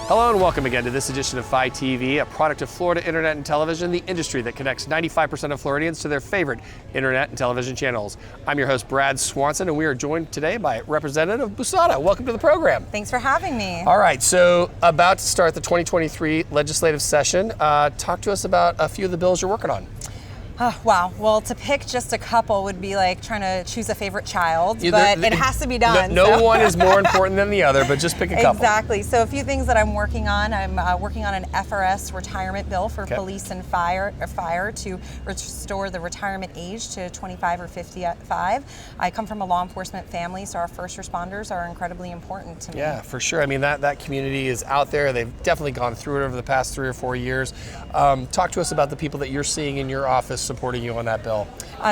Hello and welcome again to this edition of Phi TV, a product of Florida Internet and Television, the industry that connects 95% of Floridians to their favorite internet and television channels. I'm your host, Brad Swanson, and we are joined today by Representative Busatta. Welcome to the program. Thanks for having me. All right, so about to start the 2023 legislative session. Talk to us about a few of the bills you're working on. Wow. Well, to pick just a couple would be like trying to choose a favorite child, but it has to be done. No one is more important than the other, but just pick a couple. Exactly. So a few things that I'm working on. I'm working on an FRS retirement bill for police and fire to restore the retirement age to 25 or 55. I come from a law enforcement family, so our first responders are incredibly important to me. Yeah, for sure. I mean, that community is out there. They've definitely gone through it over the past 3 or 4 years. Talk to us about the people that you're seeing in your office supporting you on that bill.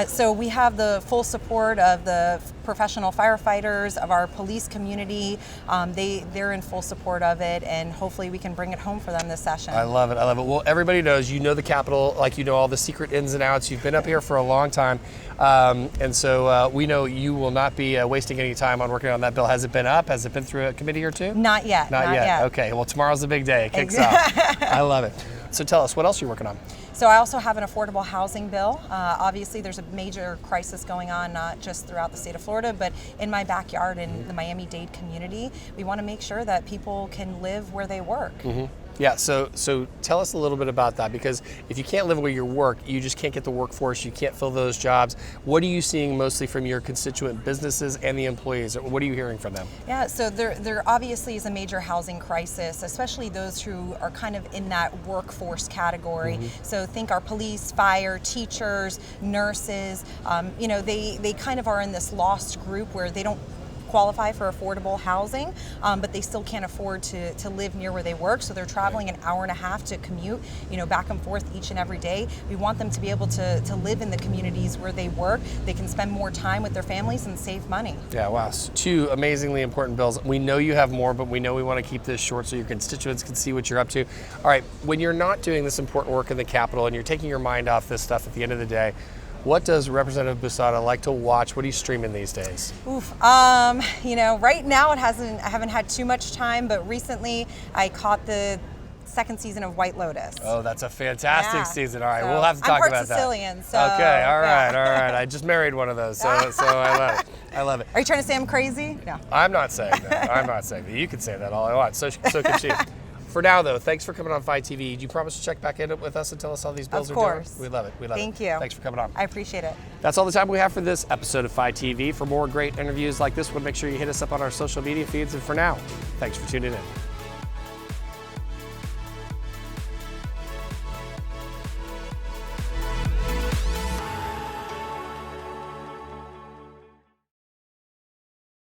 So we have the full support of the professional firefighters, of our police community. They're in full support of it, and hopefully we can bring it home for them this session. I love it. I love it. Well, everybody knows you know the Capitol, like you know all the secret ins and outs. You've been up here for a long time, and so we know you will not be wasting any time on working on that bill. Has it been up? Has it been through a committee or two? Not yet. Not yet. Okay. Well, tomorrow's the big day. It kicks off. I love it. So tell us, what else are you working on? So I also have an affordable housing bill. Obviously, there's a major crisis going on, not just throughout the state of Florida, but in my backyard in the Miami-Dade community. We want to make sure that people can live where they work. Yeah, so tell us a little bit about that, because if you can't live where you work, you just can't get the workforce, you can't fill those jobs. What are you seeing mostly from your constituent businesses and the employees? What are you hearing from them? Yeah, so there obviously is a major housing crisis, especially those who are kind of in that workforce category. So think our police, fire, teachers, nurses, they kind of are in this lost group where they don't qualify for affordable housing, but they still can't afford to live near where they work, so they're traveling an hour and a half to commute, back and forth each and every day. We want them to be able to live in the communities where they work. They can spend more time with their families and save money. Yeah, wow. So 2 amazingly important bills. We know you have more, but we know we want to keep this short so your constituents can see what you're up to. All right, when you're not doing this important work in the Capitol and you're taking your mind off this stuff at the end of the day, what does Representative Busatta like to watch? What are you streaming these days? Right now I haven't had too much time, but recently I caught the 2nd season of White Lotus. Oh, that's a fantastic season. All right, we'll have to talk about that. I'm part Sicilian, so. Okay, all right. I just married one of those, so I love it. I love it. Are you trying to say I'm crazy? No. I'm not saying that. I'm not saying that. You can say that all I want. So can she. For now, though, thanks for coming on Phi TV. Do you promise to check back in with us and tell us how these bills are doing? Of course. We love it. Thank you. Thanks for coming on. I appreciate it. That's all the time we have for this episode of Phi TV. For more great interviews like this one, make sure you hit us up on our social media feeds. And for now, thanks for tuning in.